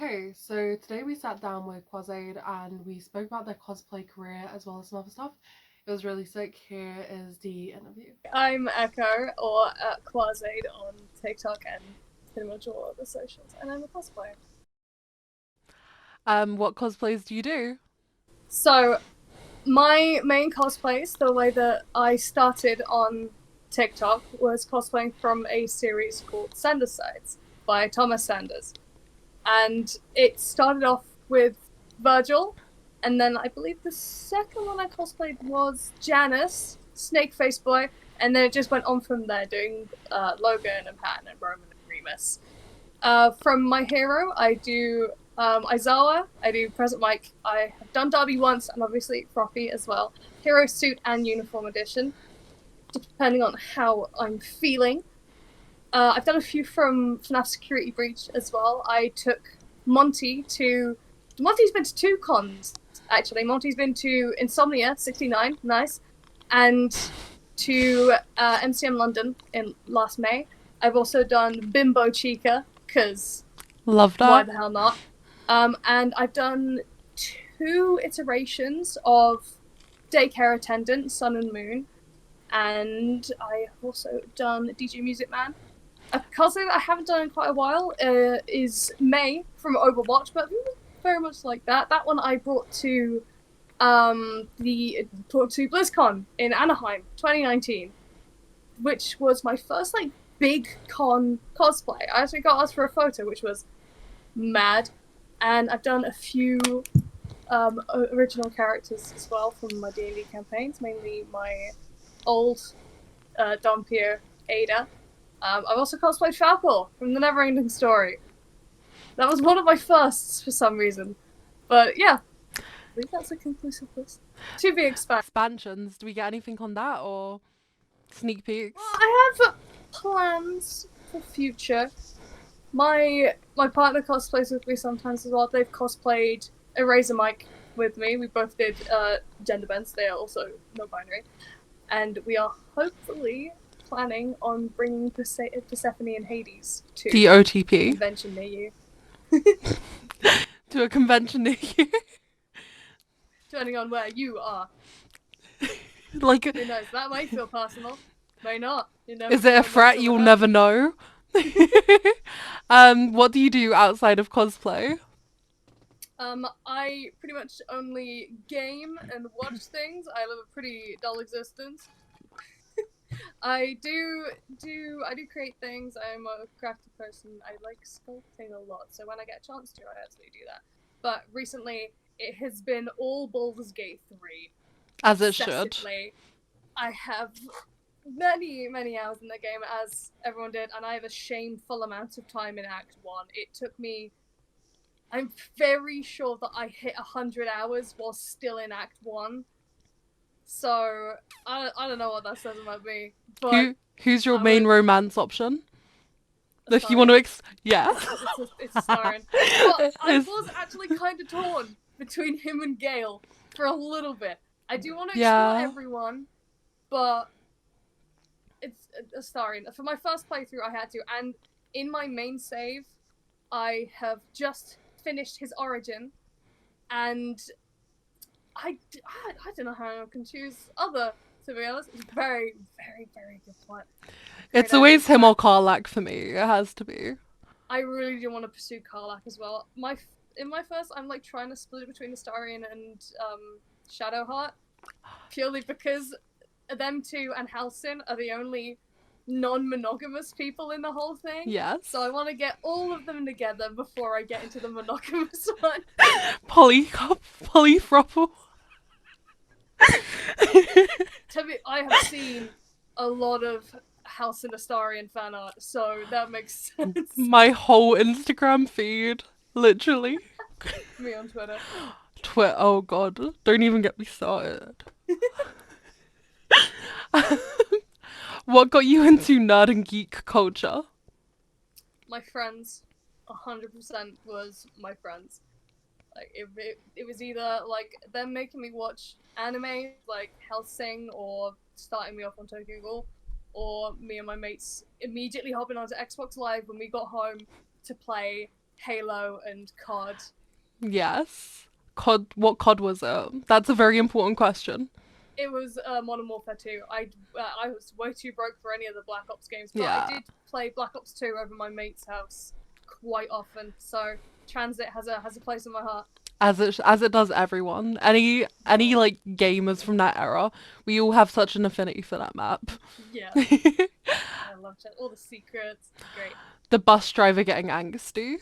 Hey, so today we sat down with Quazade and we spoke about their cosplay career as well as some other stuff. It was really sick. Here is the interview. I'm Echo or Quarzade on TikTok and pretty much all other socials, and I'm a cosplayer. What cosplays do you do? So my main cosplays, the way that I started on TikTok, was cosplaying from a series called Sanders Sides by Thomas Sanders, and it started off with Virgil, and then I believe the second one I cosplayed was Janice, Snake Face Boy, and then it just went on from there, doing Logan and Patton and Roman and Remus. From my hero, I do Aizawa, I do Present Mike, I have done Darby once, and obviously Froppy as well. Hero Suit and Uniform Edition, depending on how I'm feeling. I've done a few from FNAF Security Breach as well. I took Monty to. Monty's been to two cons, actually. Monty's been to Insomnia 69, nice, and to MCM London in last May. I've also done Bimbo Chica, because Love why that. the hell not? And I've done two iterations of Daycare Attendant, Sun and Moon, and I have also done DJ Music Man. A cousin I haven't done in quite a while is May from Overwatch, but very much like that. That one I brought to BlizzCon in Anaheim 2019, which was my first like big con cosplay. I actually got asked for a photo, which was mad, and I've done a few original characters as well from my D&D campaigns, mainly my old Dompier Ada. I've also cosplayed Falcor from the Neverending Story. That was one of my firsts for some reason. But yeah, I believe that's a conclusive list. To be expanded. Expansions. Do we get anything on that or sneak Well, peeks? I have plans for future. My partner cosplays with me sometimes as well. They've cosplayed Eraser Mike with me. We both did gender bends. They are also no-binary. And we are hopefully planning on bringing Persephone and Hades The to a OTP. convention near you. To a convention near you. Depending on where you are. Like, Who knows? That might feel personal. May not. is it a Never know threat? until it You'll never happens. know. What do you do outside of cosplay? I pretty much only game and watch things. I live a pretty dull existence. I do create things. I'm a crafty person. I like sculpting a lot, so when I get a chance to, I actually do that. But recently, it has been all Baldur's Gate 3 As it should. obsessively. I have many hours in the game, as everyone did, and I have a shameful amount of time in Act 1. It took me. I'm very sure that I hit 100 hours while still in Act 1. So, I don't know what that says about me, but Who's your I main would. romance option? If you want to Astarion. yeah. It's Astarion. But I was actually kind of torn between him and Gale for a little bit. I do want to explore Yeah. everyone, but it's Astarion. For my first playthrough, I had to, and in my main save, I have just finished his origin, and I don't know how I can choose other. To be honest, it's very good plot. It's Great ending always to him that. or Karlak for me. It has to be. I really do want to pursue Karlach as well. In my first, I'm like trying to split it between Astarion and Shadowheart, purely because them two and Halcyon are the only non-monogamous people in the whole thing. Yes. So I want to get all of them together before I get into the monogamous one. Polyfruffle. I have seen a lot of Halcyon Astarion fan art, so that makes sense. My whole Instagram feed. Literally. Me on Twitter. Twitter. Oh god. Don't even get me started. What got you into nerd and geek culture? My friends, 100% was my friends. Like it was either like them making me watch anime like Hellsing or starting me off on Tokyo Ghoul, or me and my mates immediately hopping onto Xbox Live when we got home to play Halo and COD. Yes. COD. What COD was it? That's a very important question. It was Modern Warfare 2. I was way too broke for any of the Black Ops games, but I Yeah. did play Black Ops 2 over my mate's house quite often. So Transit has a place in my heart. As it does everyone. Any Yeah, like gamers from that era, we all have such an affinity for that map. yeah, I love it. All the secrets, it's great. The bus driver getting angsty.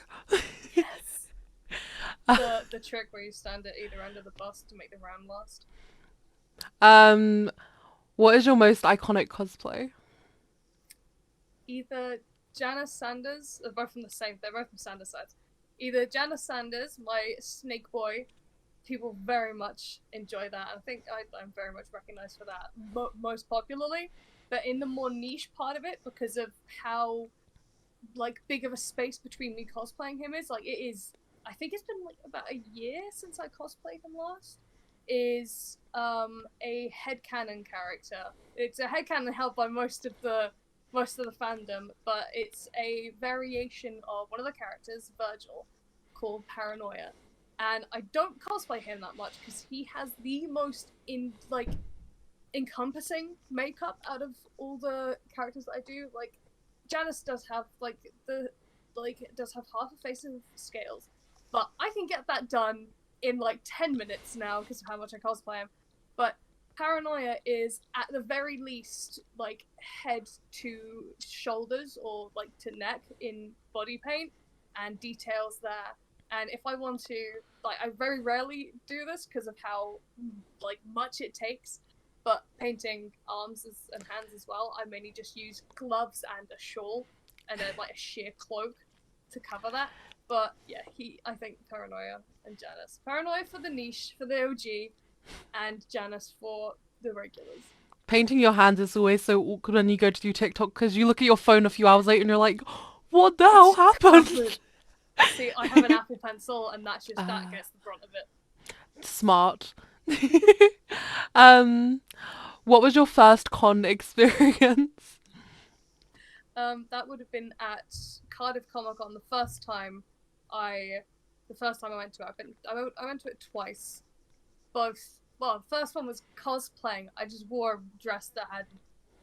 Yes. The trick where you stand at either end of the bus to make the round last. um, what is your most iconic cosplay? Either Janice Sanders, they're both from the same. They're both from Sanders sides. Either Janice Sanders, my Snake Boy. People very much enjoy that. I think I'm very much recognized for that most popularly. But in the more niche part of it, because of how like big of a space between me cosplaying him is, like it is. I think it's been like about a year since I cosplayed him last. Is a headcanon character. It's a headcanon held by most of the fandom, but it's a variation of one of the characters, Virgil, called Paranoia. And I don't cosplay him that much because he has the most encompassing makeup out of all the characters that I do. Like Janice does have does have half a face of scales, but I can get that done in like 10 minutes now because of how much I cosplay him. But Paranoia is at the very least like head to shoulders or like to neck in body paint and details there. And if I want to, like, I very rarely do this because of how like much it takes. But painting arms and hands as well, I mainly just use gloves and a shawl and a sheer cloak to cover that. But yeah, I think Paranoia and Janice. Paranoia for the niche, for the OG, and Janice for the regulars. Painting your hands is always so awkward when you go to do TikTok because you look at your phone a few hours later and you're like, what the hell It's happened? covered. See, I have an Apple Pencil, and that gets the brunt of Smart. um, what was your first con experience? That would have been at Cardiff Comic Con the first time I went to it. I went to it twice. Both. Well, the first one was cosplaying. I just wore a dress that had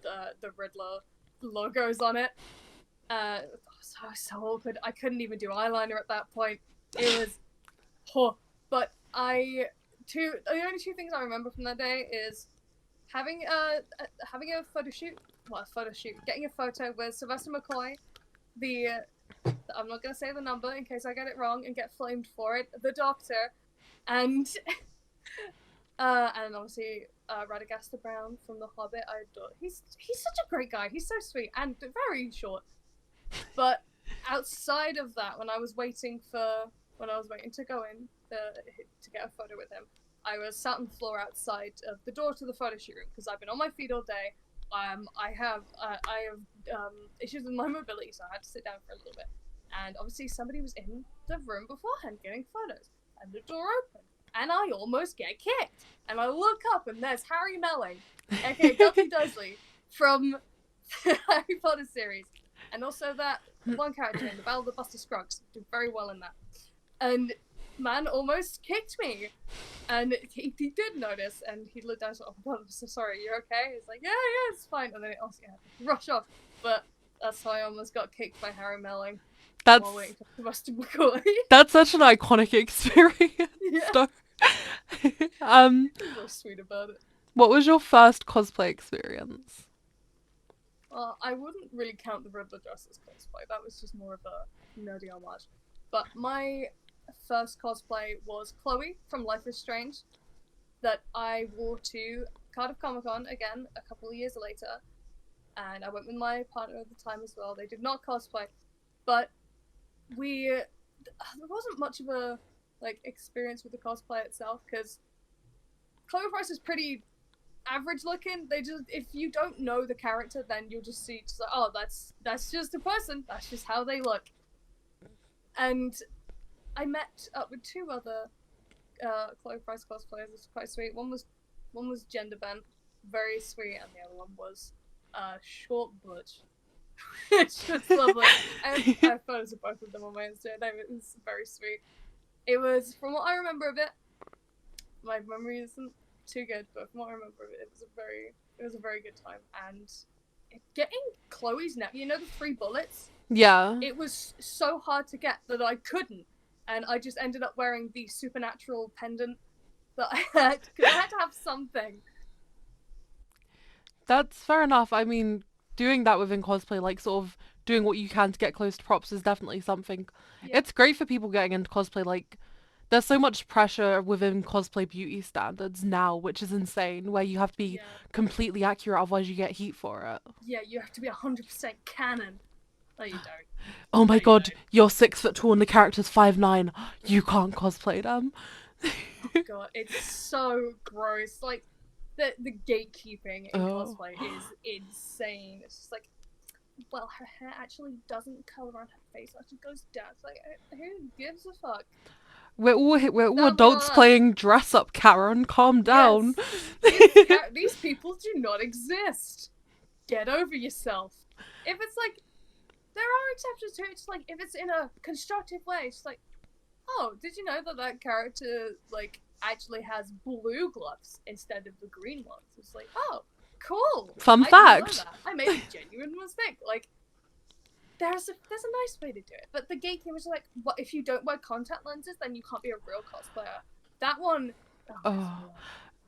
the Riddler logos on it. So awkward. I couldn't even do eyeliner at that point. It was poor. But the only two things I remember from that day is having a photo shoot. Well, a photo shoot. Getting a photo with Sylvester McCoy. The I'm not gonna say the number in case I get it wrong and get flamed for it. The Doctor, and and obviously Radagast Brown from The Hobbit. I adore. He's such a great guy. He's so sweet and very short. But outside of that, when I was waiting to go in to get a photo with him, I was sat on the floor outside of the door to the photo shoot room because I've been on my feet all day. I have issues with my mobility, so I had to sit down for a little bit. And obviously, somebody was in the room beforehand getting photos, and the door opened, and I almost get kicked. And I look up, and there's Harry Melling, aka Dudley Dursley, from the Harry Potter series, and also that one character in the Battle of the Buster Scruggs did very well in that. And man almost kicked me, and he did notice, and he looked down and said, "Oh, I'm so sorry. You're okay?" He's like, "Yeah, it's fine." And then it also rush off, but that's how I almost got kicked by Harry Melling That's while waiting for Buster McCoy. that's such an iconic experience. Yeah, um, he's so sweet about it. what was your first cosplay experience? I wouldn't really count the Riddler dress as cosplay. That was just more of a nerdy homage. But my first cosplay was Chloe from Life is Strange, that I wore to Cardiff Comic Con again a couple of years later, and I went with my partner at the time as well. They did not cosplay, but there wasn't much of a experience with the cosplay itself because Chloe Price is pretty average looking. They just, if you don't know the character, then you'll just see like, oh, that's just a person. That's just how they look. And I met up with two other Chloe Price cosplayers. It's quite sweet. One was gender bent, very sweet, and the other one was short butch. Which was lovely. I have photos of both of them on my Instagram. It was very sweet. It was, from what I remember of it, my memory isn't too good, but from what I remember of it, it was a very good time. And getting Chloe's nephew, you know, the 3 bullets. Yeah. It was so hard to get that I couldn't, and I just ended up wearing the supernatural pendant that I had because I had to have something. That's fair enough. I mean, doing that within cosplay, like sort of doing what you can to get close to props, is definitely something. Yeah, It's great for people getting into cosplay. Like, there's so much pressure within cosplay beauty standards now, which is insane, where you have to be yeah, completely accurate, otherwise you get heat for it. yeah. You have to be 100% canon. No, you don't. Oh No, my you god, don't. you're 6 foot tall and the character's 5'9". You can't cosplay them. Oh god, it's so gross. Like the gatekeeping in Oh. cosplay is insane. It's just like, well, her hair actually doesn't curl around her face; it actually goes down. It's like, who gives a fuck? We're all Number adults one. playing dress up, Karen. Calm down. Yes, these people do not exist. Get over yourself. If it's like, there are exceptions to it. It's like if it's in a constructive way. It's like, oh, did you know that that character like actually has blue gloves instead of the green ones? It's like, oh, cool. Fun I didn't know fact. that. I made a genuine mistake. Like, there's a nice way to do it, but the gatekeepers are like, what if you don't wear contact lenses, then you can't be a real cosplayer. That one, Oh,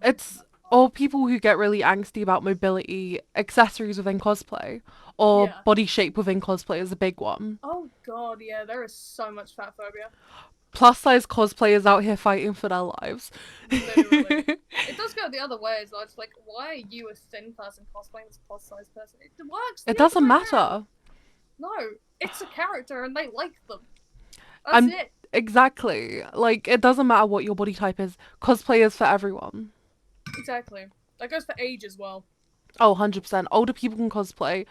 it's all people who get really angsty about mobility accessories within cosplay or yeah. body shape within cosplay is a big one. Oh god, yeah, there is so much fat phobia. Plus size cosplayers out here fighting for their lives. Literally. It does go the other way as well. It's like, why are you a thin person cosplaying as a plus size person? It works It the other doesn't way matter. around. No, it's a character and they like them. That's And it. exactly. Like, it doesn't matter what your body type is. Cosplay is for everyone. Exactly. That goes for age as well. Oh, 100%. Older people can cosplay.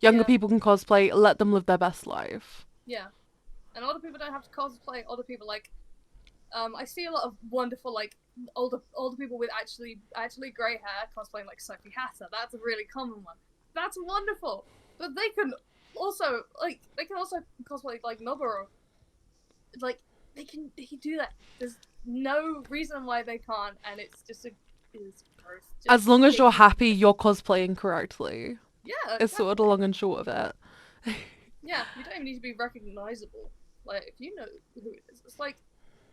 Younger Yeah. people can cosplay. Let them live their best life. Yeah. And older people don't have to cosplay. Older people like, I see a lot of wonderful like older people with actually grey hair cosplaying like Sophie Hatter. That's a really common one. That's wonderful. But they can also cosplay like Noboro. Like they can do that. There's no reason why they can't, and it's just it's gross. Just As long as you're gatekeeping happy, it. you're cosplaying correctly. Yeah, It's sort of the exactly. long and short of it. Yeah, you don't even need to be recognizable. Like if you know who it is, it's like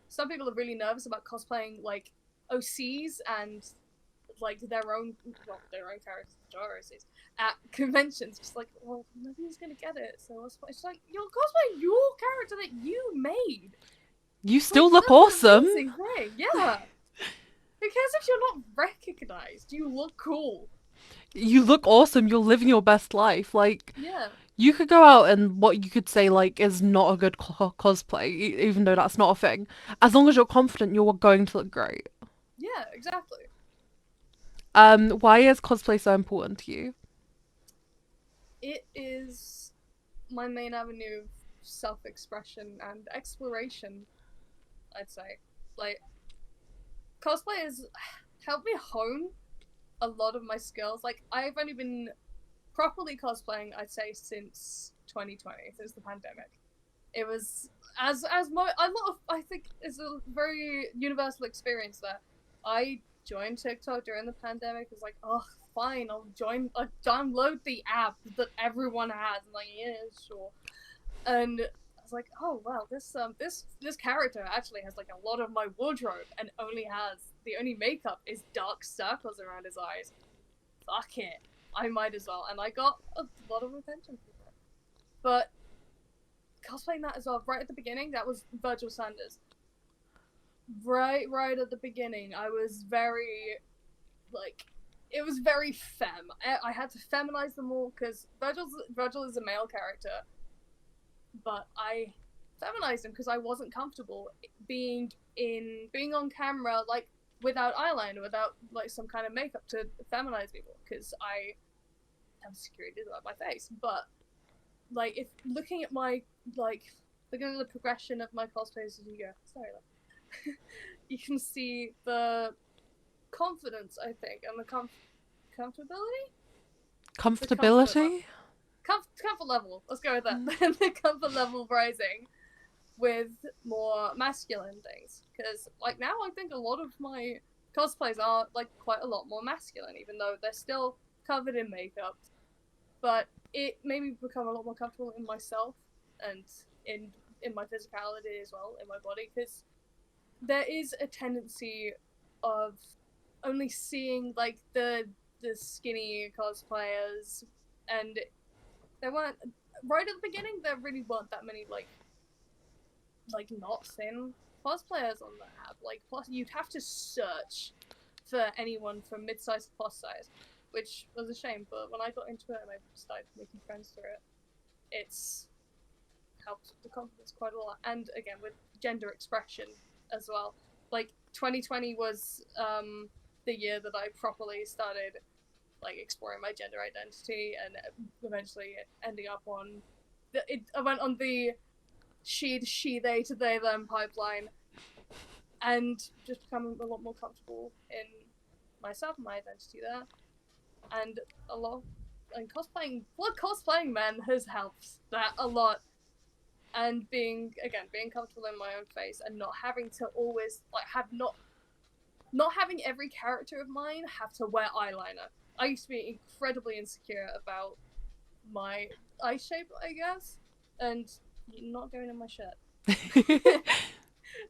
some people are really nervous about cosplaying like OCs and like their own characters, OCs at conventions. Just like, well, nobody's gonna get it. So it's like you're cosplaying your character that you made. You Like, still look that's an awesome. amazing thing. Yeah. Who cares if you're not recognized? You look cool. You look awesome. You're living your best life. Like, Yeah. you could go out and what you could say, like, is not a good cosplay, even though that's not a thing. As long as you're confident, you're going to look great. Yeah, exactly. Why is cosplay so important to you? It is my main avenue of self-expression and exploration, I'd say. Like, cosplay has helped me hone a lot of my skills. Like, I've only been properly cosplaying, I'd say, since 2020, since the pandemic. It was a lot of, I think it's a very universal experience there. I joined TikTok during the pandemic. It was like, oh, fine, I'll download the app that everyone has. I'm like, yeah, sure. And I was like, oh wow, this character actually has like a lot of my wardrobe, and the only makeup is dark circles around his eyes. Fuck it, I might as well, and I got a lot of attention from it. But cosplaying that as well, right at the beginning, that was Virgil Sanders. Right at the beginning, I was very like, it was very femme. I had to feminize them all because Virgil is a male character, but I feminized him because I wasn't comfortable being on camera like without eyeliner, without like some kind of makeup to feminize people because I have insecurities about my face. But like, if looking at my looking at the progression of my cosplays as you go, sorry, like, you can see the confidence, I think, and the comfortability. The comfort, Comfortability? comfort level. Let's go with that. The comfort level rising with more masculine things, because like now I think a lot of my cosplays are like quite a lot more masculine, even though they're still covered in makeup. But it made me become a lot more comfortable in myself and in in my physicality as well, in my body, because there is a tendency of only seeing like the skinny cosplayers, and there weren't right at the beginning. There really weren't that many like not thin cosplayers on the app. Like plus, you'd have to search for anyone from mid-size to plus size, which was a shame. But when I got into it and I started making friends through it, it's helped the confidence quite a lot. And again, with gender expression as well. Like 2020 was the year that I properly started like exploring my gender identity, and eventually ending up on I went on the she they to they them pipeline, and just becoming a lot more comfortable in myself and my identity there, and a lot and cosplaying men has helped that a lot, and being comfortable in my own face and not having to always like have not having every character of mine have to wear eyeliner. I used to be incredibly insecure about my eye shape, I guess, and not going in my shirt.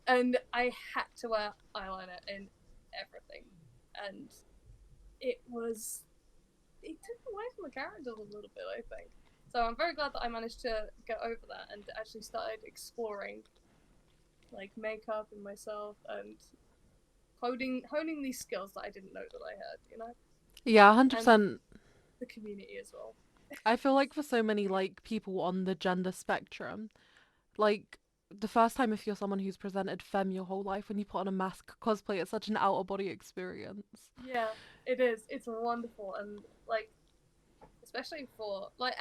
And I had to wear eyeliner in everything, and it took away from the characters a little bit, I think. So I'm very glad that I managed to get over that and actually started exploring like makeup and myself and honing these skills that I didn't know that I had, you know, Yeah, and 100%. the community as well. I feel like for so many like people on the gender spectrum, like the first time if you're someone who's presented femme your whole life, when you put on a mask cosplay, it's such an out of body experience. Yeah, it is. It's wonderful, and like especially for like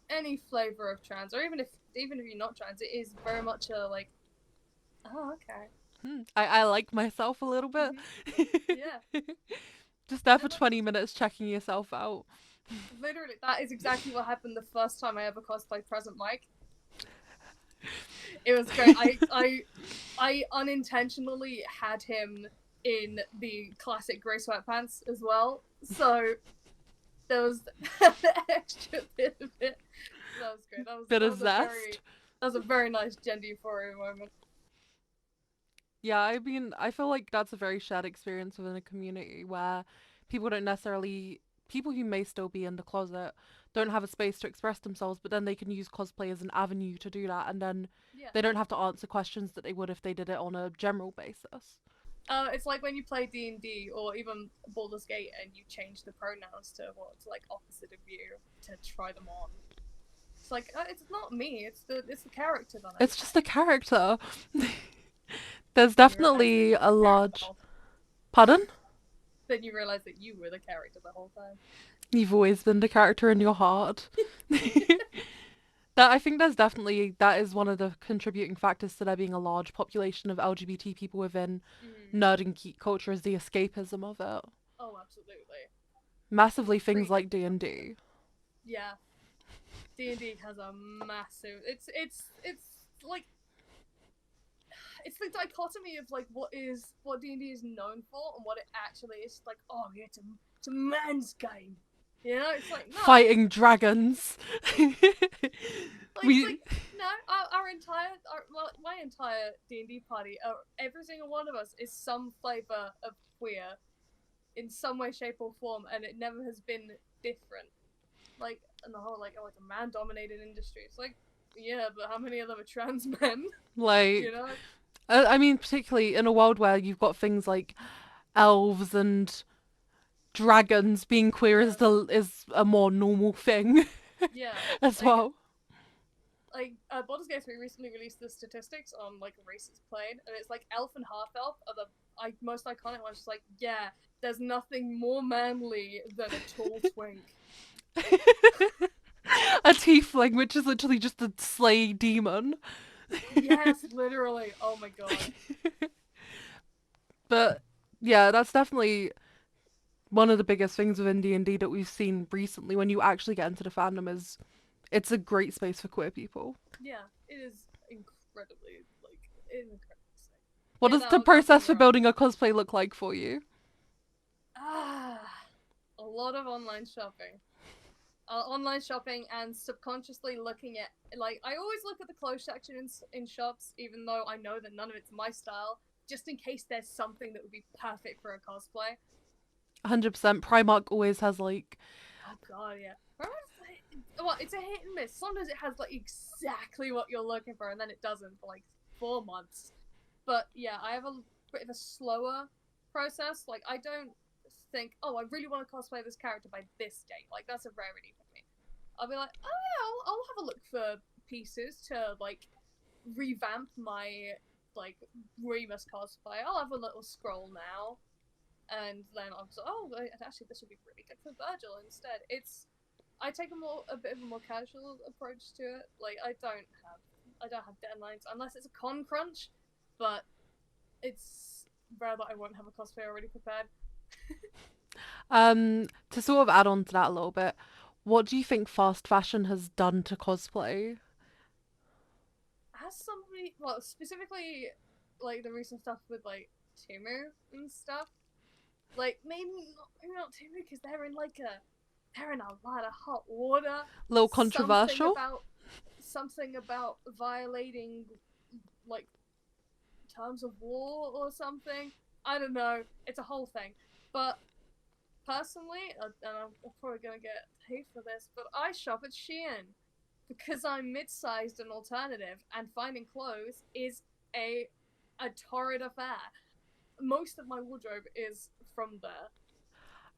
any flavor of trans, or even if you're not trans, it is very much a like, oh okay. I like myself a little bit. Mm-hmm. Yeah. Just there for And 20 minutes checking yourself out. literally, that is exactly what happened the first time I ever cosplayed Present Mike. It was great. I unintentionally had him in the classic grey sweatpants as well, so there was the extra bit of it. That was great. Bit of zest. That was a very nice gender euphoria moment. Yeah, I mean, I feel like that's a very shared experience within a community where people don't necessarily, people who may still be in the closet don't have a space to express themselves, but then they can use cosplay as an avenue to do that, and then Yeah. they don't have to answer questions that they would if they did it on a general basis. It's like when you play D&D or even Baldur's Gate and you change the pronouns to what's like opposite of you to try them on. It's like it's not me. It's the character that I'm It's just a playing. character. There's Then you realize that definitely you were a the character the large. whole time. Pardon? Then you realize that you were the character the whole time. You've always been the character in your heart. That I think there's definitely that is one of the contributing factors to there being a large population of LGBT people within Mm. nerd and geek culture is the escapism of it. Oh, absolutely. Massively things like Freedom D from and it. D. Yeah, D&D has a massive. It's like it's the dichotomy of like what D&D is known for and what it actually is. Like, oh yeah, it's a man's game. You know, it's like no, Fighting dragons. like it's We like no. My entire D&D party, every single one of us is some flavor of queer in some way, shape, or form, and it never has been different. Like, and the whole like, oh, it's a man-dominated industry. It's like, yeah, but how many of them are trans men? You like know? I mean particularly in a world where you've got things like elves and dragons being queer Yeah, is a more normal thing yeah. as well. Baldur's Gate 3 recently released the statistics on like races played, and it's like elf and half elf are the most iconic ones. Just like, yeah, there's nothing more manly than a tall twink. A tiefling, which is literally just a slay demon. Yes, literally. Oh my god. But yeah, that's definitely one of the biggest things within D&D that we've seen recently when you actually get into the fandom is It's a great space for queer people. Yeah, it is incredibly incredibly sick. What It does the now don't get process me for wrong. building a cosplay look like for you? Ah, a lot of online shopping. Online shopping and subconsciously looking at, like, I always look at the clothes section in shops, even though I know that none of it's my style, just in case there's something that would be perfect for a cosplay. 100%. Primark always has like Oh god, yeah. Well, it's a hit and miss. Sometimes it has like exactly what you're looking for, and then it doesn't for like 4 months. But yeah, I have a bit of a slower process. Like, I don't think, oh, I really want to cosplay this character by this date. Like, that's a rarity for me. I'll be like, oh yeah, I'll have a look for pieces to like revamp my like Remus cosplay. I'll have a little scroll now, and then I'm like, oh, actually, this would be really good for Virgil instead. I take a bit of a more casual approach to it. Like, I don't have deadlines unless it's a con crunch, but it's rare that I won't have a cosplay already prepared. to sort of add on to that a little bit. What do you think fast fashion has done to cosplay? As somebody, well, specifically like the recent stuff with like Timu and stuff, like maybe not Timu because they're in a lot of hot water. A little Something controversial. about something about violating like terms of war or something. I don't know. It's a whole thing. But personally, and I'm probably gonna get hate for this, but I shop at Shein because I'm mid-sized and alternative, and finding clothes is a a torrid affair. Most of my wardrobe is from there.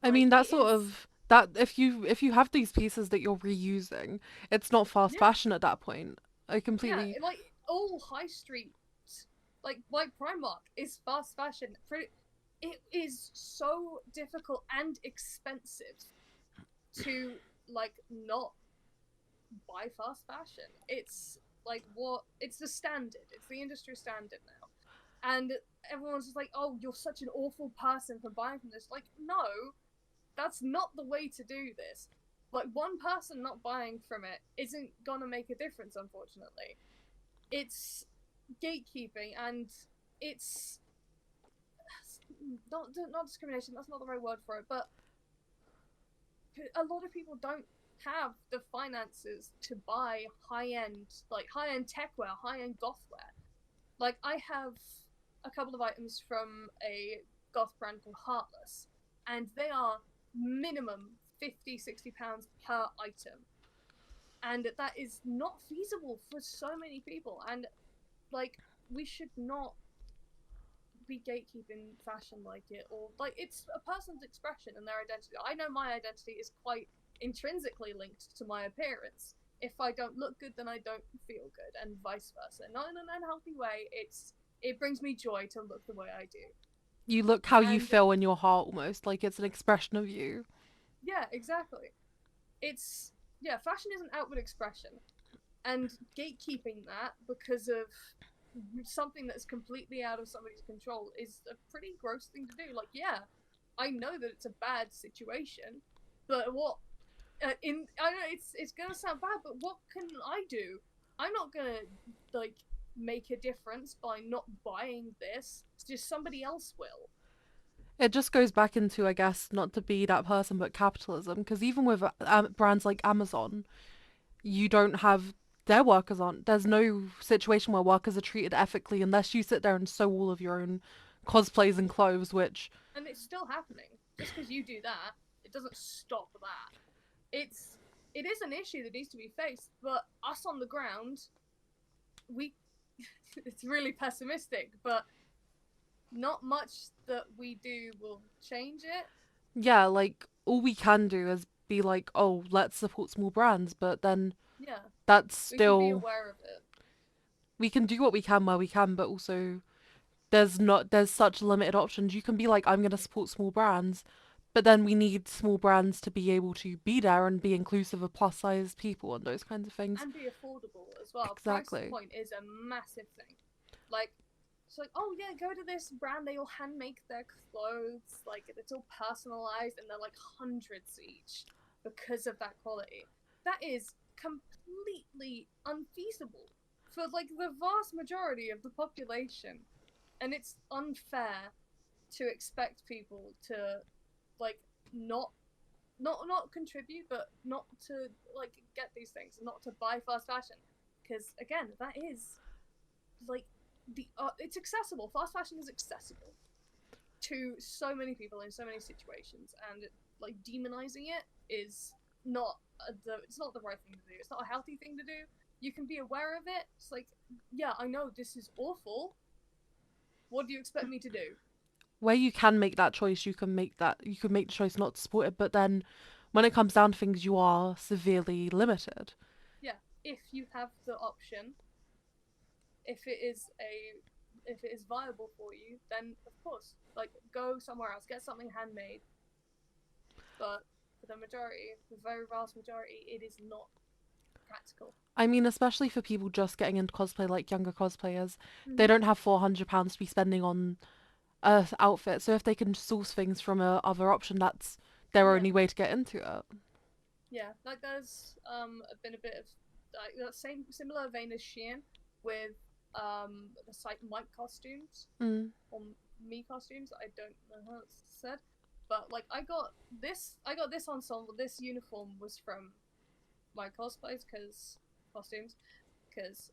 I Like, mean, that it sort is, of that if you have these pieces that you're reusing, it's not fast yeah, fashion at that point. I yeah. completely. Like, all high street, like Primark is fast fashion. It is so difficult and expensive to like not buy fast fashion. It's like what it's the standard. It's the industry standard now. And everyone's just like, "Oh, you're such an awful person for buying from this." Like, no, that's not the way to do this. Like, one person not buying from it isn't gonna make a difference, unfortunately. It's gatekeeping, and it's not discrimination. That's not the right word for it, but a lot of people don't have the finances to buy high end techwear, high end gothwear. Like, I have a couple of items from a goth brand called Heartless, and they are minimum 50-60 pounds per item. And that is not feasible for so many people. And like, we should not be gatekeeping fashion like it, or like, it's a person's expression and their identity. I know my identity is quite intrinsically linked to my appearance. If I don't look good, then I don't feel good, and vice versa. Not in an unhealthy way. It brings me joy to look the way I do. You look how you And feel in your heart almost, like it's an expression of you. yeah, exactly. It's yeah, fashion is an outward expression, and gatekeeping that because of something that's completely out of somebody's control is a pretty gross thing to do. Like, yeah, I know that it's a bad situation, but what in I know it's gonna sound bad, but what can I do? I'm not gonna like make a difference by not buying this. It's just somebody else will. It just goes back into, I guess, not to be that person, but capitalism. Because even with brands like Amazon, you don't have their workers on. There's no situation where workers are treated ethically unless you sit there and sew all of your own cosplays and clothes, which And it's still happening. Just because you do that, it doesn't stop that. It is an issue that needs to be faced, but us on the ground, we it's really pessimistic, but not much that we do will change it. yeah, like all we can do is be like, oh, let's support small brands, but then Yeah, that's we can be still aware of it. we can do what we can where we can, but also there's such limited options. You can be like, I'm gonna support small brands, but then we need small brands to be able to be there and be inclusive of plus sized people and those kinds of things. And be affordable as well. Price Exactly. point is a massive thing. Like, it's like, oh yeah, go to this brand, they all hand make their clothes, like it's all personalized, and they're like hundreds each because of that quality. That is completely unfeasible for like the vast majority of the population, and it's unfair to expect people to like not not contribute, but not to like get these things, and not to buy fast fashion, because again, that is like the it's accessible. Fast fashion is accessible to so many people in so many situations, and like demonizing it is not it's not the right thing to do. It's not a healthy thing to do. You can be aware of it. It's like, yeah, I know this is awful. What do you expect me to do? Where you can make that choice, you can make the choice not to support it, but then when it comes down to things, you are severely limited. Yeah, if you have the option, if it is a if it is viable for you, then of course, like go somewhere else, get something handmade. But for the majority, the very vast majority, it is not practical. I mean, especially for people just getting into cosplay, like younger cosplayers, they Mm-hmm. don't have £400 to be spending on a outfit. So if they can source things from a other option, that's their Yeah, only way to get into it. yeah. Like there's been a bit of like that same similar vein as Shein with the site Mike costumes Mm. or me costumes. I don't know how it's said, but like I got this ensemble. This uniform was from my cosplays because costumes because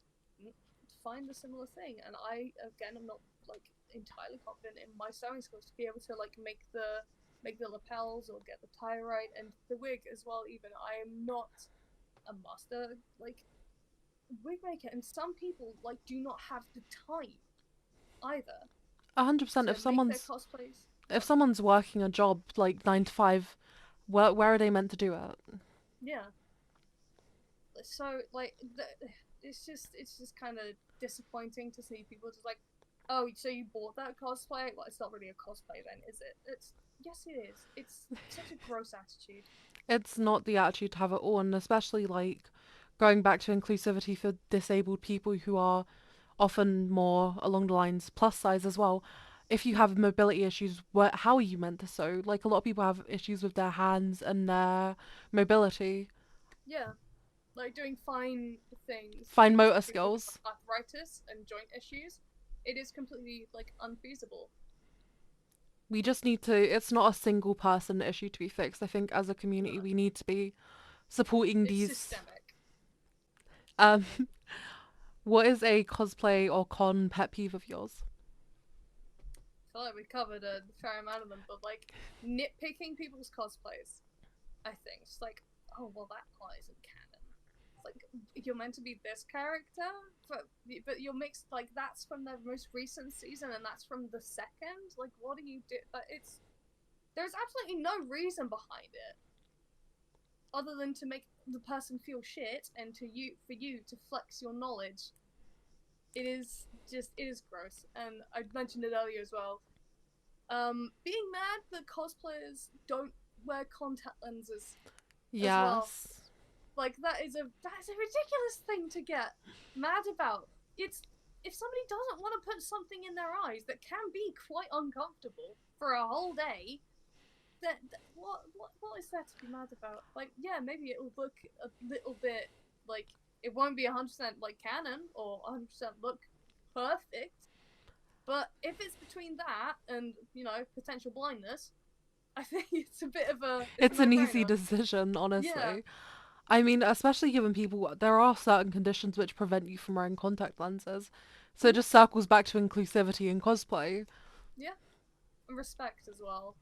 find a similar thing, and I again am not like entirely confident in my sewing skills to be able to like make the lapels or get the tie right, and the wig as well. Even I am not a master like wig maker, and some people like do not have the time either 100%. to make their cosplays. If Oh someone's working a job like 9 to 5, where are they meant to do it? yeah, so like it's just kind of disappointing to see people just like, oh, so you bought that cosplay? Well, it's not really a cosplay then, is it? It's yes, it is. It's such a gross attitude. It's not the attitude to have it all, and especially like going back to inclusivity for disabled people who are often more along the lines plus size as well. If you Yeah, have mobility issues, how are you meant to sew? Like a lot of people have issues with their hands and their mobility, yeah, like doing fine things, fine like motor especially people with skills. arthritis and joint issues. It is completely like unfeasible. We just need to. It's not a single person issue to be fixed. I think as a community, No, we need to be supporting it's these. systemic. Um, what is a cosplay or con pet peeve of yours? I feel like we covered a fair amount of them, but like nitpicking people's cosplays, I think it's like, oh well, that part isn't canon. It's like you're meant to be this character, but you're mixed like that's from the most recent season and that's from the second. Like, what do you do? But it's there's absolutely no reason behind it other than to make the person feel shit and to you for you to flex your knowledge. It is gross, and I mentioned it earlier as well. Being mad that cosplayers don't wear contact lenses as well. Yes. Like that is a ridiculous thing to get mad about. It's if somebody doesn't want to put something in their eyes that can be quite uncomfortable for a whole day, that what is there to be mad about? Like, yeah, maybe it'll look a little bit like it won't be 100% like canon or 100% look perfect, but if it's between that and potential blindness, I think it's a It's an no easy brainer. decision, Yeah. honestly. I mean, especially given people, there are certain conditions which prevent you from wearing contact lenses. So it Mm-hmm. just circles back to inclusivity in cosplay. Yeah, and respect as well.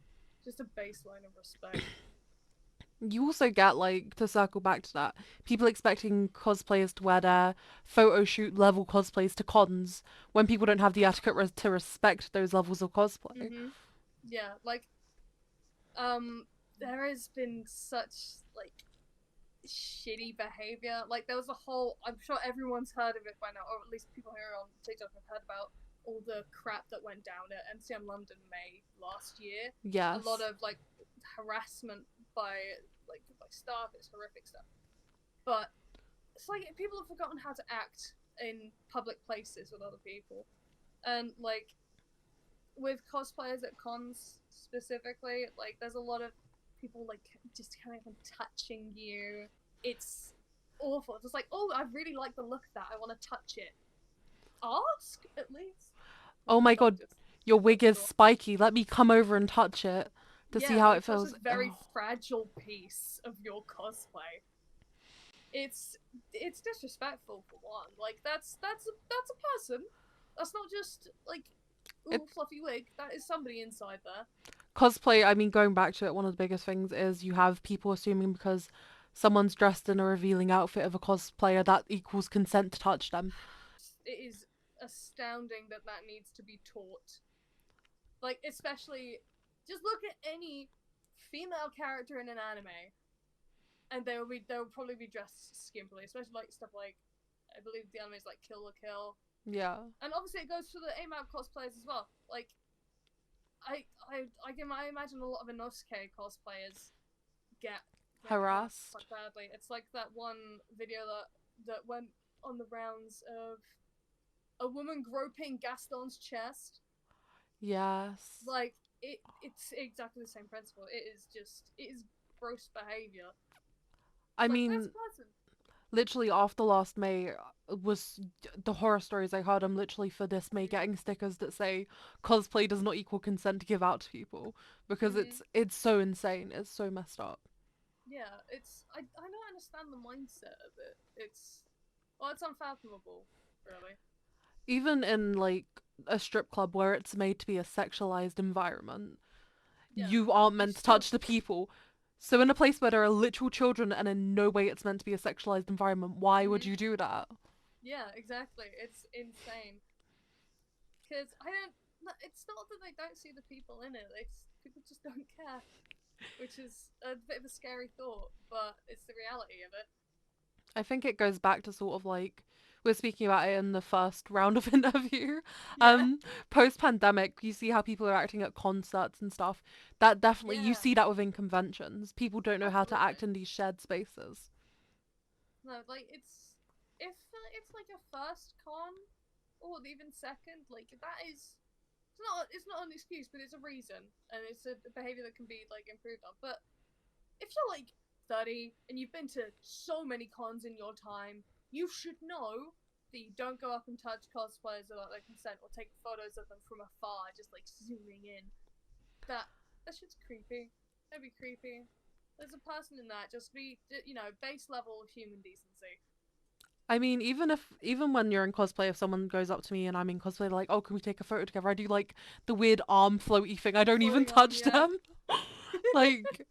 Just a baseline of respect. You also get, like, to circle back to that, people expecting cosplayers to wear their photo shoot level cosplays to cons when people don't have the etiquette to respect those levels of cosplay. Mm-hmm. Yeah, like there has been such like shitty behavior. Like there was a whole. I'm sure everyone's heard of it by now, or at least people here on TikTok have heard about all the crap that went down at MCM London May last year. A lot Yes. of like harassment by staff. It's horrific stuff. But it's like people have forgotten how to act in public places with other people, and like with cosplayers at cons specifically, like there's a lot of people like just kind of touching you. It's awful. Just like, oh, I really like the look of that. I want to touch it. Ask at least. Oh my Don't god, just your close wig the is door. spiky. Let me come over and touch it to see Yeah, how let me it touch feels. this very Oh. fragile piece of your cosplay. It's it's disrespectful for one. Like that's a person. That's not just like It ooh fluffy wig. That is somebody inside there. cosplay, I mean, going back to it, one of the biggest things is you have people assuming because someone's dressed in a revealing outfit of a cosplayer that equals consent to touch them. It is astounding that that needs to be taught. Like especially, just look at any female character in an anime, and they'll probably be dressed skimpily, especially like stuff like I believe the anime is like Kill la Kill, Yeah. and obviously it goes for the AMAP cosplayers as well. Like I imagine a lot of Inosuke cosplayers get harassed Harassed. quite badly. It's like that one video that went on the rounds of a woman groping Gaston's chest. Yes. Like it's exactly the same principle. It is gross behavior. I It's like that's mean, a person. literally after last May was the horror stories I heard. I'm literally for this May Mm-hmm. getting stickers that say cosplay does not equal consent to give out to people because Mm-hmm. it's so insane. It's so messed up. Yeah, I don't understand the mindset of it. It's unfathomable, really. Even in like a strip club where it's made to be a sexualized environment, Yeah, you aren't you meant to still touch the people. So in a place where there are literal children and in no way it's meant to be a sexualized environment, why would mm-hmm. you do that? Yeah, exactly. It's insane. Because I don't. It's not that they don't see the people in it. It's people just don't care, which is a bit of a scary thought, but it's the reality of it. I think it goes back to sort of like we are speaking about it in the first round of interview. Yeah, Post pandemic, you see how people are acting at concerts and stuff. That definitely you yeah, see that within conventions. People don't know how to act absolutely. in these shared spaces. No, like it's if it's like a first con or even second, like that is it's not an excuse, but it's a reason and it's a behavior that can be like improved on. But if you're like 30 and you've been to so many cons in your time, you should know that you don't go up and touch cosplayers without their consent or take photos of them from afar, just like zooming in. That that shit's creepy. That'd be creepy. There's a person in that. Just be, base level human decency. I mean, even when you're in cosplay, if someone goes up to me and I'm in cosplay, they're like, "Oh, can we take a photo together?" I do like the weird arm floaty thing. I The don't even floating arm, touch yeah. them. Like,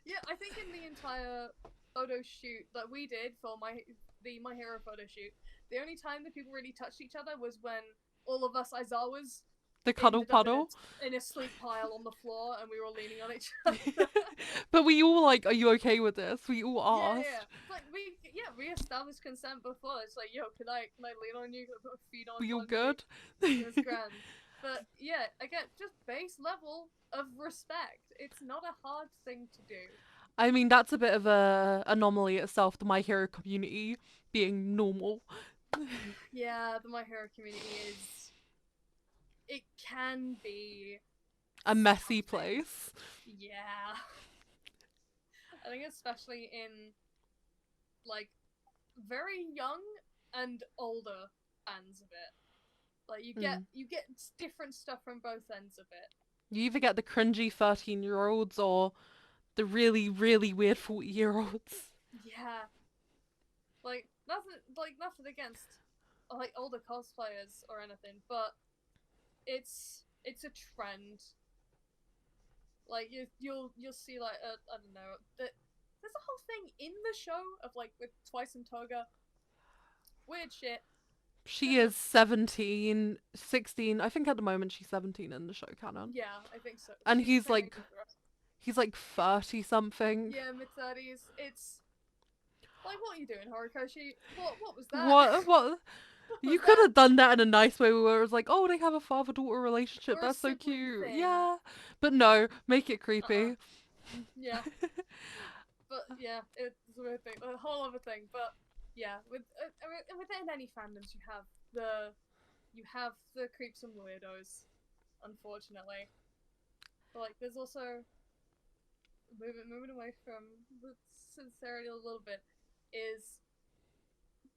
Yeah, I think in the entire photo shoot that we did for My Hero photo shoot, the only time that people really touched each other was when all of us Aizawas the cuddle ended up puddle. in a sleep pile on the floor and we were all leaning on each other. But we all like, "Are you okay with this?" We all Yeah. asked. Like we established consent before. It's like, yo, can I lean on you? Can I put my feet on We all one of you? good? It was grand. But yeah, again, just base level of respect. It's not a hard thing to do. I mean, that's a bit of a anomaly itself, the My Hero community being normal. Yeah, the My Hero community is it can be A messy something. place. Yeah. I think especially in like very young and older fans of it. Like Mm. you get different stuff from both ends of it. You either get the cringy 13-year-olds or the really, really weird 40-year-olds. Yeah. Nothing against like older cosplayers or anything, but it's a trend. Like you'll see like I don't know that there's a whole thing in the show of like with Twice and Toga. Weird shit. She Just a is 17, 16. I think at the moment she's 17 in the show canon. yeah, I think so. And She's the same age as the rest. he's like 30 something. Yeah, mid 30s. It's like what are you doing, Horikoshi? What was that? What What you was could that? have done that in a nice way where it was like, oh, they have a father daughter relationship. Or a That's so sibling cute. thing. Yeah. But no, make it Uh-uh. creepy. Yeah. But yeah, it's a weird thing. A whole other thing. But yeah, within any fandoms you have the creeps and weirdos, unfortunately. But like there's also moving away from the sincerity a little bit. is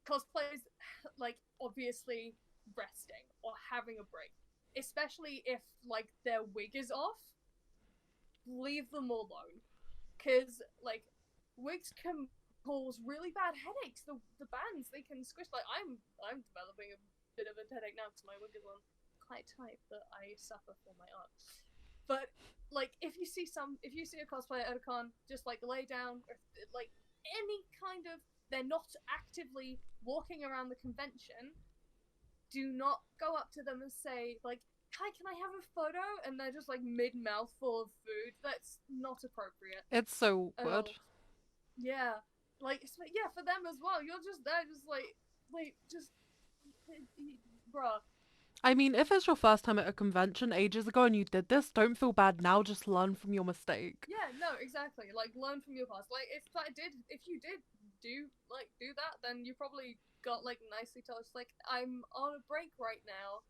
cosplayers like obviously resting or having a break, especially if like their wig is off. Leave them alone, because like wigs can cause really bad headaches. The bands they can squish. Like I'm developing a bit of a headache now because my wig is on quite tight, but I suffer for my art. But like if you see a cosplayer at a con, just like lay down or like any kind of they're not actively walking around the convention, do not go up to them and say like, "Hi, can I have a photo?" And they're just like mid mouthful of food. That's not appropriate It's so at awkward. all. Yeah, like yeah, for them as well. You're just there, just like wait, just bruh. I mean, if it's your first time at a convention ages ago and you did this, don't feel bad now. Just learn from your mistake. Yeah, no, exactly. Like learn from your past. Like if you did do that, then you probably got like nicely told. It's like I'm on a break right now.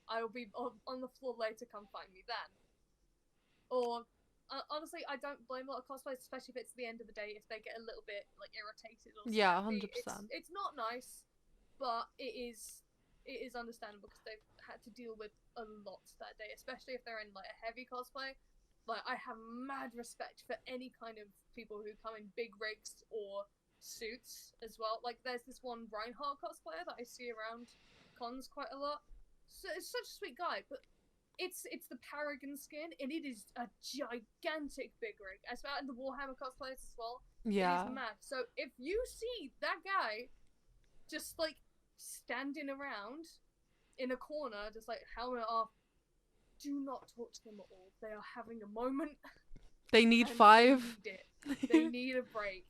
I will be on the floor later. Come find me then. Or honestly, I don't blame a lot of cosplayers, especially if it's the end of the day, if they get a little bit like irritated or Yeah, snappy. It's 100%. it's not nice, but it is understandable because they've had to deal with a lot that day, especially if they're in like a heavy cosplay. Like I have mad respect for any kind of people who come in big rigs or suits as well. Like there's this one Reinhardt cosplayer that I see around cons quite a lot. So it's such a sweet guy, but it's the Paragon skin, and it is a gigantic big rig. As well, and the Warhammer cosplayers as well. It is Yeah. mad. So if you see that guy just like standing around in a corner, just like helmet off, do not talk to them at all. They are having a moment, They need and they five. need it. They need a break.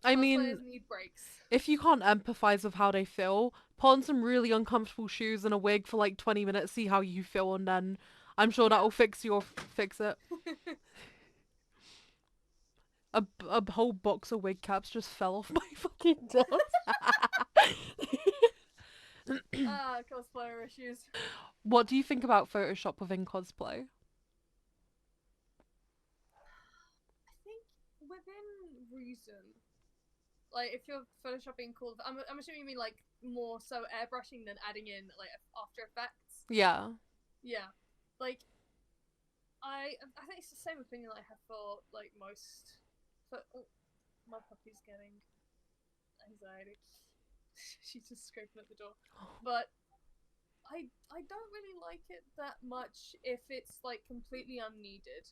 I Cosplayers mean, need breaks. if you can't empathize with how they feel, put on some really uncomfortable shoes and a wig for like 20 minutes, see how you feel, and then I'm sure Yeah. that'll fix it. A whole box of wig caps just fell off my fucking desk. Cosplayer issues. What do you think about Photoshop within cosplay? I think within reason. Like if you're photoshopping cool, I'm assuming you mean like more so airbrushing than adding in like After Effects. Yeah. Yeah, like I think it's the same opinion that I have for like most. For my puppy's getting anxiety. She's just scraping at the door, but I don't really like it that much if it's like completely unneeded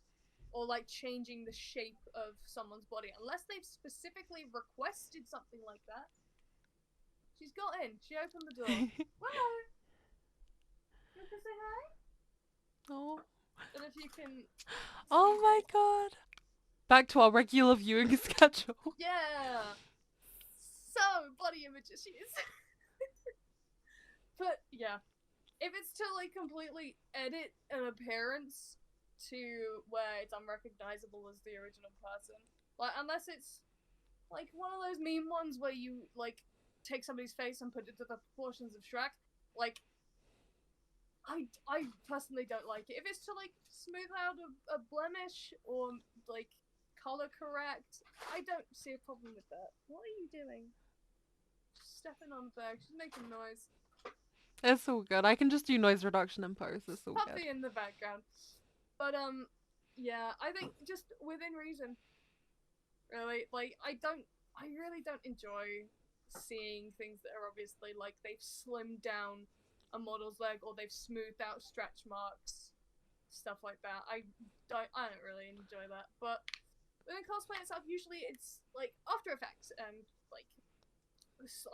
or like changing the shape of someone's body unless they've specifically requested something like that. She's got in. She opened the door. Hello. You want to say hi? Oh. And if you can Oh see my me. god. Back to our regular viewing schedule. Yeah. So body images she is. But yeah. If it's to like completely edit an appearance to where it's unrecognizable as the original person. Like unless it's like one of those meme ones where you like take somebody's face and put it to the proportions of Shrek. Like I personally don't like it. If it's to like smooth out a blemish or like color correct, I don't see a problem with that. What are you doing? She's stepping on the bag. She's making noise. It's all good. I can just do noise reduction in post. It's all good. Puppy in the background. But yeah, I think just within reason. Really, like I really don't enjoy seeing things that are obviously like they've slimmed down a model's leg or they've smoothed out stretch marks, stuff like that. I don't really enjoy that. But within cosplay itself, usually it's like After Effects and like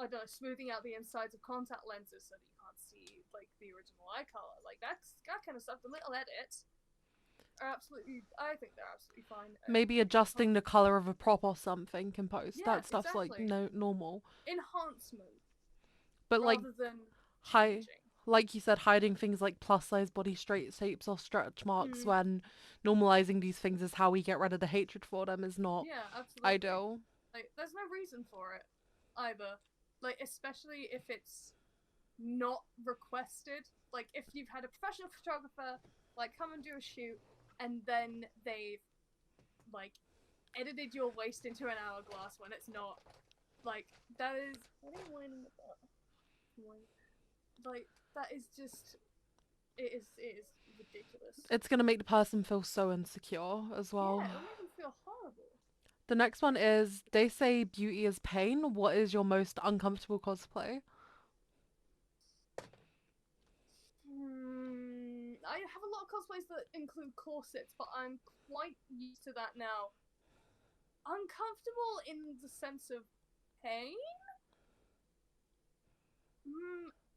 I don't know, smoothing out the insides of contact lenses so that you can't see like the original eye color. Like that kind of stuff. The little edits are absolutely. I think they're absolutely fine. Maybe adjusting the color of a prop or something in post. Yeah, That stuff's like exactly. no normal. Enhancement But like rather than hi changing. like you said, hiding things like plus size body straight shapes or stretch marks Mm, when normalizing these things is how we get rid of the hatred for them is not yeah, absolutely. ideal. Like, there's no reason for it either. Like, especially if it's not requested. Like, if you've had a professional photographer like come and do a shoot, and then they've like edited your waist into an hourglass when it's not. Like that is what are you whining about? Like that is just it is ridiculous. It's gonna make the person feel so insecure as well. Yeah, it'll make them feel horrible. The next one is they say beauty is pain. What is your most uncomfortable cosplay? I have a lot of cosplays that include corsets, but I'm quite used to that now. Uncomfortable in the sense of pain.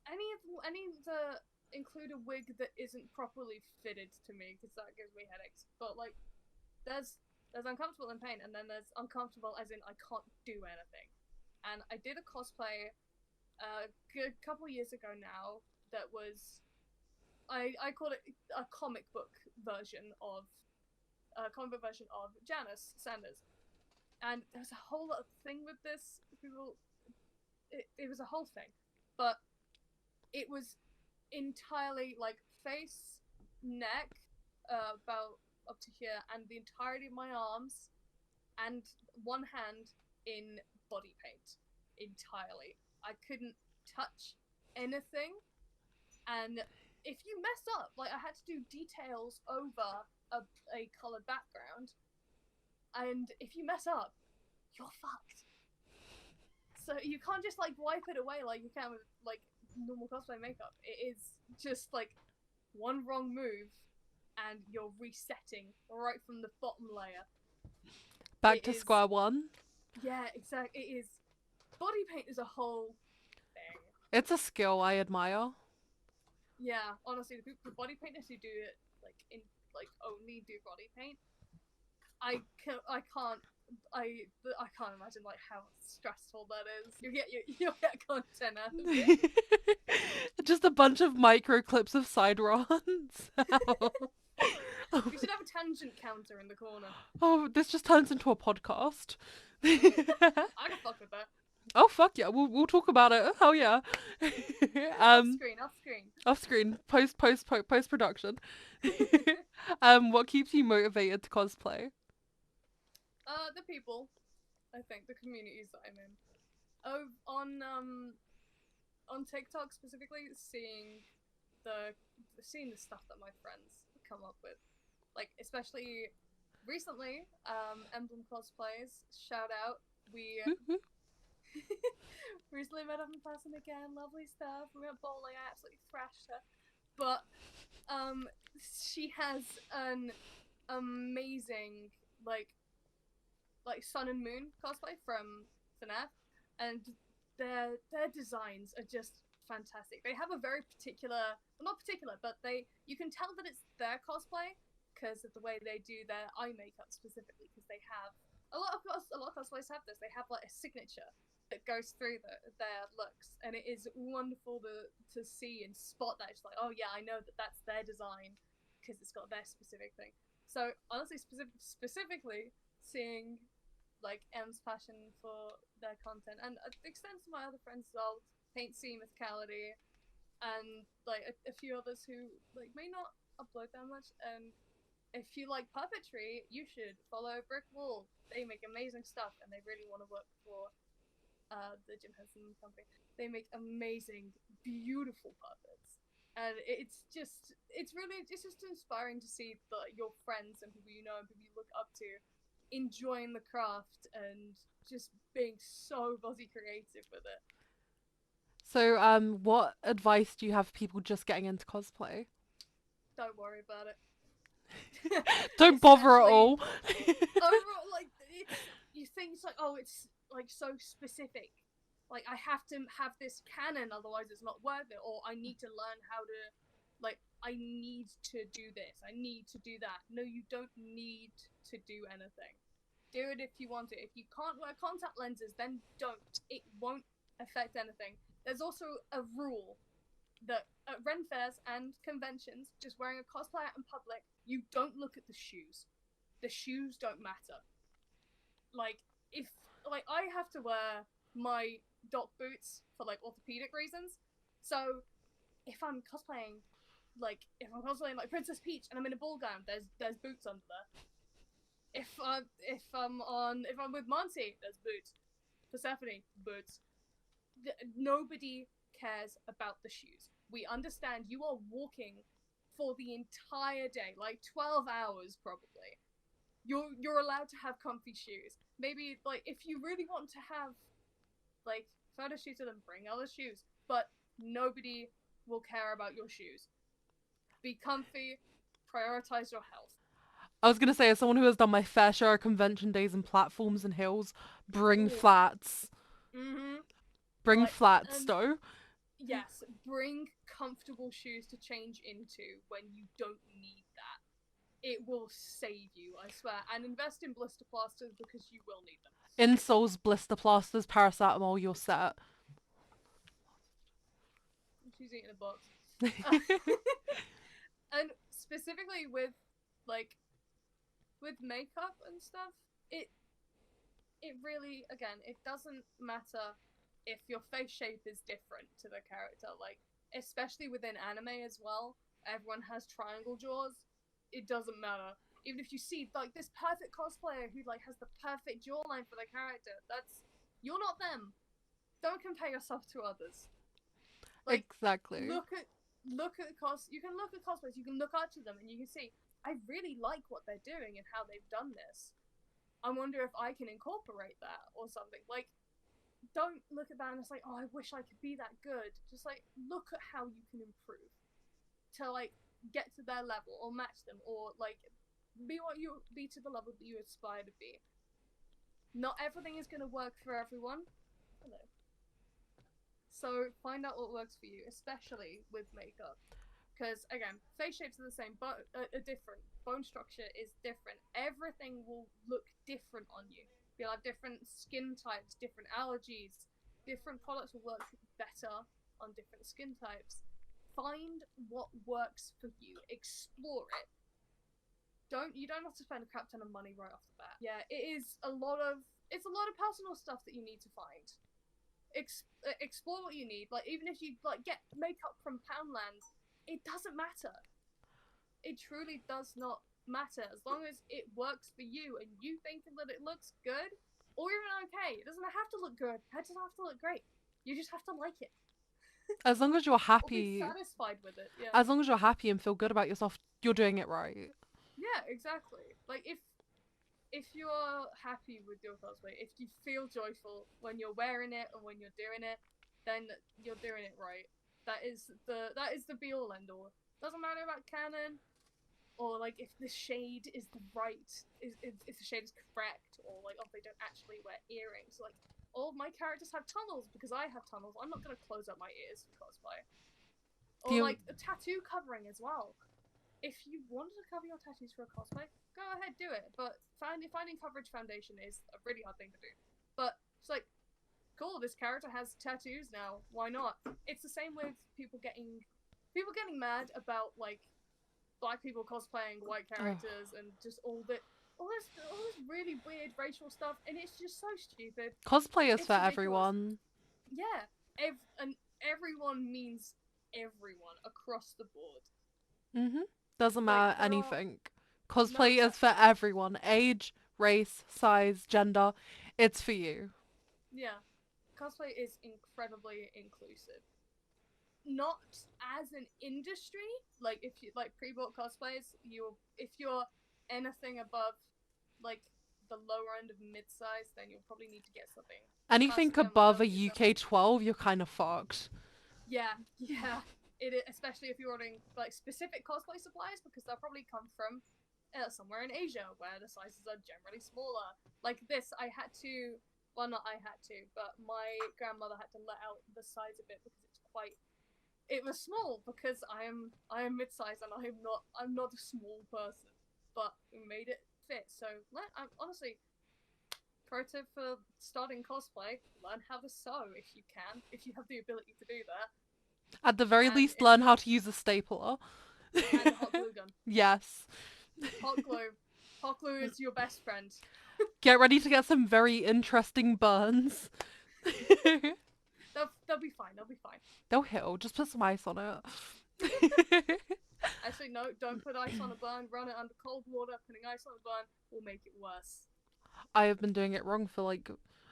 Any of the include a wig that isn't properly fitted to me because that gives me headaches. But like, there's uncomfortable in pain, and then there's uncomfortable as in I can't do anything. And I did a cosplay a couple years ago now that was I called it a comic book version of Janice Sanders, and there's a whole thing with this. It was a whole thing, but it was entirely like face, neck, about up to here, and the entirety of my arms, and one hand in body paint entirely. I couldn't touch anything, and if you mess up, like I had to do details over a colored background, and if you mess up, you're fucked. So you can't just like wipe it away like you can with like normal cosplay makeup. It is just like one wrong move and you're resetting right from the bottom layer. Back It to is square one. yeah, exactly. It is body paint is a whole thing. It's a skill I admire. Yeah, honestly, the body painters who do it like only do body paint, I can't I can't imagine like how stressful that is. You'll get content out of it. Just a bunch of micro clips of side runs. We should have a tangent counter in the corner. Oh, this just turns into a podcast. I can fuck with that. Oh fuck yeah, we'll talk about it. Hell yeah. Off um, screen, off screen. off screen, post production. What keeps you motivated to cosplay? The people, I think, the communities that I'm in. Oh, on TikTok specifically, the seeing the stuff that my friends come up with, like especially recently, Emblem cosplays. Shout out, we recently met up in person again. Lovely stuff. We went bowling. I absolutely thrashed her, but she has an amazing like Sun and Moon cosplay from FNAF, and their designs are just fantastic. They have a very particular, well, not particular, but you can tell that it's their cosplay because of the way they do their eye makeup specifically. Because they have a lot of cosplays have this. They have like a signature that goes through their looks, and it is wonderful to see and spot that. It's like, oh yeah, I know that that's their design because it's got their specific thing. So honestly, specifically seeing like M's passion for their content, and it extends to my other friends as well. Paint C, Mythicality, and like a few others who like may not upload that much. And if you like puppetry, you should follow Brick Wall. They make amazing stuff, and they really want to work for the Jim Henson company. They make amazing, beautiful puppets, and it's just inspiring to see that your friends and people you know and people you look up to enjoying the craft and just being so bloody creative with it. So, what advice do you have for people just getting into cosplay? Don't worry about it. Don't bother at all. Overall, like you think it's like, oh, it's like so specific. Like I have to have this canon, otherwise it's not worth it. Or I need to learn how to, like, I need to do this. I need to do that. No, you don't need to do anything. Do it if you want to. If you can't wear contact lenses, then don't. It won't affect anything. There's also a rule that at Ren fairs and conventions, just wearing a cosplay out in public, you don't look at the shoes. The shoes don't matter. Like, if, like, I have to wear my dock boots for, like, orthopedic reasons. So, if I'm cosplaying, like, Princess Peach and I'm in a ball gown, there's boots under there. If I'm with Monty, there's boots. Persephone, boots. Nobody cares about the shoes. We understand you are walking for the entire day, like 12 hours probably. You're allowed to have comfy shoes. Maybe like if you really want to have like photo shoots of them, bring other shoes. But nobody will care about your shoes. Be comfy, prioritize your health. I was gonna say, as someone who has done my fair share of convention days and platforms and hills, bring Oh, flats. mm-hmm. Bring Like, flats, and though. yes, bring comfortable shoes to change into when you don't need that. It will save you, I swear. And invest in blister plasters because you will need them. Insoles, blister plasters, paracetamol, you're set. She's eating a box. And specifically with like with makeup and stuff, it really, again, it doesn't matter if your face shape is different to the character. Like, especially within anime as well, everyone has triangle jaws. It doesn't matter. Even if you see like this perfect cosplayer who like has the perfect jawline for their character, that's you're not them. Don't compare yourself to others. Like, Exactly. you can look at cosplayers, you can look up to them, and you can see I really like what they're doing and how they've done this. I wonder if I can incorporate that or something. Like, don't look at that and it's like, oh, I wish I could be that good. Just like look at how you can improve to like get to their level or match them or like be to the level that you aspire to be. Not everything is going to work for everyone. Hello. So find out what works for you, especially with makeup. Because again, face shapes are the same, but are different. Bone structure is different. Everything will look different on you. You'll have different skin types, different allergies. Different products will work better on different skin types. Find what works for you. Explore it. You don't have to spend a crap ton of money right off the bat. Yeah, it's a lot of personal stuff that you need to find. Explore what you need. Like even if you like get makeup from Poundland, it doesn't matter. It truly does not matter as long as it works for you and you think that it looks good or even okay. It doesn't have to look good. It doesn't have to look great. You just have to like it As long as you're or be happy, satisfied with it. Yeah. as long as you're happy and feel good about yourself, you're doing it right. Yeah, exactly. Like if you're happy with your cosplay, if you feel joyful when you're wearing it or when you're doing it, then you're doing it right. That is the be all end all. Doesn't matter about canon or like if the shade is the right if the shade is correct or like oh they don't actually wear earrings. Like all my characters have tunnels because I have tunnels. I'm not gonna close up my ears for cosplay. Or The like a tattoo covering as well. If you wanted to cover your tattoos for a cosplay, go ahead, do it. But finding coverage foundation is a really hard thing to do. But it's like, cool, this character has tattoos now. Why not? It's the same with people getting mad about like black people cosplaying white Ugh. characters and just all this really weird racial stuff, and it's just so stupid. Cosplay is for It's ridiculous. everyone. Yeah, and everyone means everyone across the board. Doesn't Like matter there are anything. no Cosplay is for exceptions. everyone. Age, race, size, gender. It's for you. Yeah, cosplay is incredibly inclusive. Not as an industry, like if you like pre-bought cosplays, if you're anything above like the lower end of mid-size, then you'll probably need to get something Anything custom above a built yourself. UK 12, you're kind of fucked. Yeah, yeah. Especially if you're ordering like specific cosplay supplies because they'll probably come from somewhere in Asia where the sizes are generally smaller. Like this, I had to. Well, not I had to, but my grandmother had to let out the size of it because it's quite. It was small because I am mid-sized and I'm not a small person, but we made it fit. So I'm honestly pro tip for starting cosplay: learn how to sew if you can, if you have the ability to do that, At the very and least, if learn how not, to use a stapler. and a hot glue gun. Yes. Hot glue. Hot glue is your best friend. Get ready to get some very interesting burns. They'll be fine. They'll be fine. They'll heal. Just put some ice on it. Actually, no, don't put ice on a burn. Run it under cold water. Putting ice on a burn will make it worse. I have been doing it wrong for like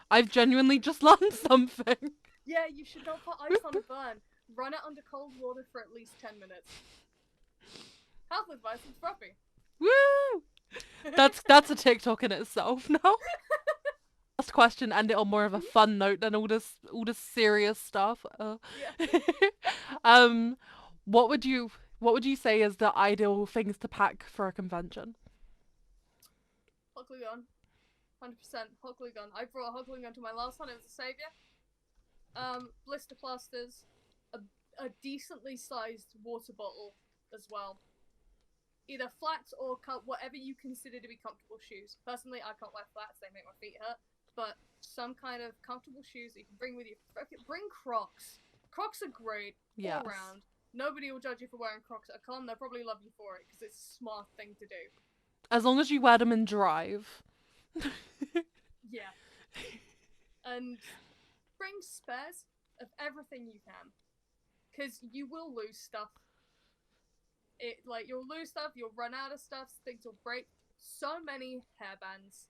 I've genuinely just learned something. Yeah, you should not put ice on a burn. Run it under cold water for at least 10 minutes. Health advice, it's fluffy. Woo! That's a TikTok in itself now. Last question, end it on more of a fun note than all this serious stuff. Yeah. Um, what would you say is the ideal things to pack for a convention? Hot glue gun. 100% hot glue gun. I brought a hot glue gun to my last one, it was a savior. Blister plasters, a decently sized water bottle as well. Either flats or cut, whatever you consider to be comfortable shoes. Personally, I can't wear flats; they make my feet hurt. But some kind of comfortable shoes that you can bring with you. Bring Crocs. Crocs are great Yes. all round. Nobody will judge you for wearing Crocs at a con. They'll probably love you for it because it's a smart thing to do. As long as you wear them and drive. Yeah. And bring spares of everything you can, because you will lose stuff. You'll lose stuff, you'll run out of stuff, things will break. So many hairbands,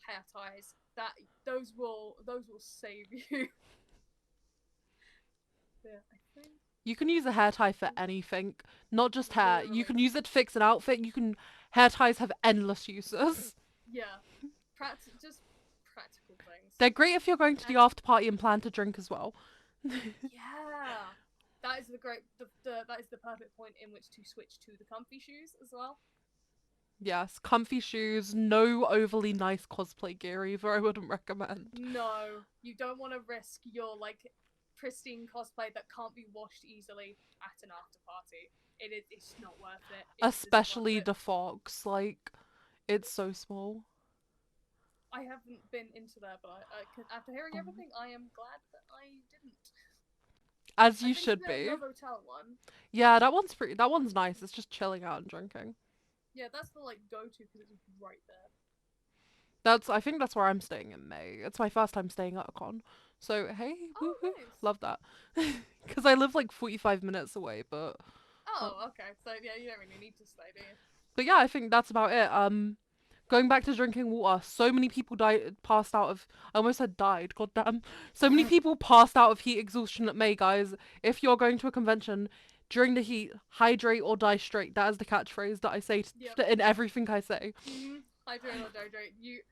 hair ties, that those will save you. Yeah, I think. You can use a hair tie for anything, not just hair. You Literally. can use it to fix an outfit. Hair ties have endless uses. Yeah, just practical things. They're great if you're going to the after party and plan to drink as well. Yeah, that is that is the perfect point in which to switch to the comfy shoes as well. Yes, comfy shoes, no overly nice cosplay gear either, I wouldn't recommend. No, you don't want to risk your pristine cosplay that can't be washed easily at an after party. It's not worth it. Especially the fox, it's so small. I haven't been into there, but after hearing everything, I am glad that I didn't. As you should the be. Novotel one. Yeah, that one's nice. It's just chilling out and drinking. Yeah, that's the go-to because it's right there. I think that's where I'm staying in May. It's my first time staying at a con. So, hey, woo-hoo, nice. love that. Because I live 45 minutes away, but... Oh, okay. So, yeah, you don't really need to stay, do you? But yeah, I think that's about it. Going back to drinking water, so many people passed out of... I almost said died, goddamn. So many people passed out of heat exhaustion at May, guys. If you're going to a convention... During the heat, hydrate or die straight. That is the catchphrase that I say in everything I say. Mm-hmm. Hydrate or hydrate. You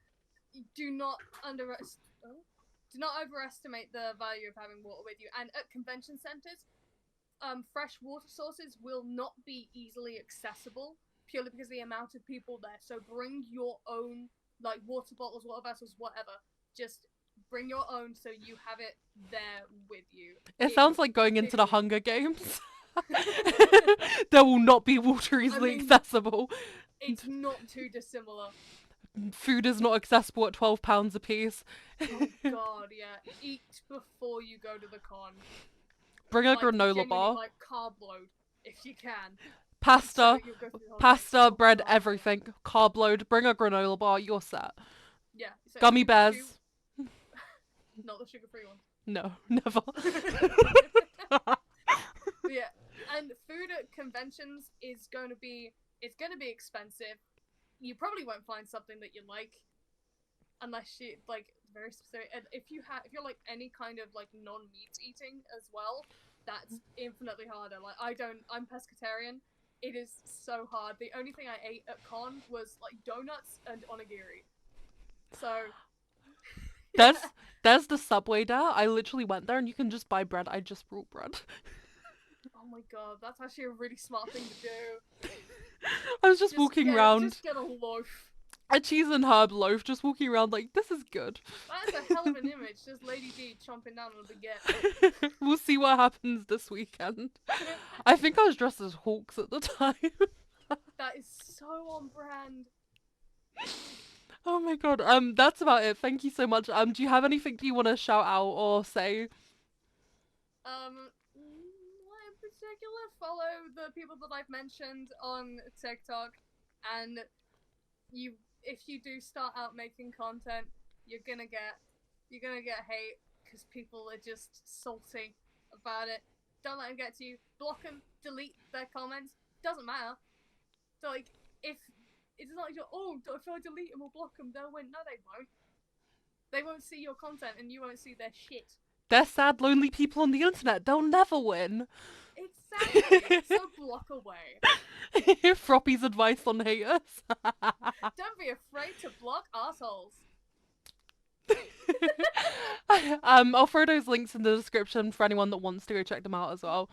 do not overestimate the value of having water with you. And at convention centers, fresh water sources will not be easily accessible purely because of the amount of people there. So bring your own water bottles, water vessels, whatever. Just bring your own so you have it there with you. It sounds like going into the Hunger Games. There will not be water easily accessible. It's not too dissimilar. Food is not accessible at £12 a piece. Oh god, yeah. Eat before you go to the con. Bring a granola bar. Carb load, if you can. Pasta, bread, everything. Carb load. Bring a granola bar. You're set. Yeah. So Gummy bears. Not the sugar-free ones. No, never. Yeah, and food at conventions is going to be expensive. You probably won't find something that you like unless you very specific. And if you're any kind of non-meat eating as well, that's infinitely harder. I'm pescatarian. It is so hard. The only thing I ate at con was donuts and onigiri. So there's the Subway there. I literally went there and you can just buy bread. I just brought bread. Oh my god, that's actually a really smart thing to do. I was just walking around. Just get a loaf. A cheese and herb loaf, just walking around this is good. That's a hell of an image, just Lady D chomping down on a baguette. We'll see what happens this weekend. I think I was dressed as Hawks at the time. That is so on brand. Oh my god, that's about it. Thank you so much. Do you have anything you want to shout out or say? In particular, follow the people that I've mentioned on TikTok, and if you do start out making content, you're gonna get hate because people are just salty about it. Don't let them get to you. Block them, delete their comments. Doesn't matter. So if it's not if I delete them or block them, they'll win. No, they won't. They won't see your content and you won't see their shit. They're sad, lonely people on the internet. They'll never win. Exactly. So block away. Froppy's advice on haters. Don't be afraid to block assholes. I'll throw those links in the description for anyone that wants to go check them out as well.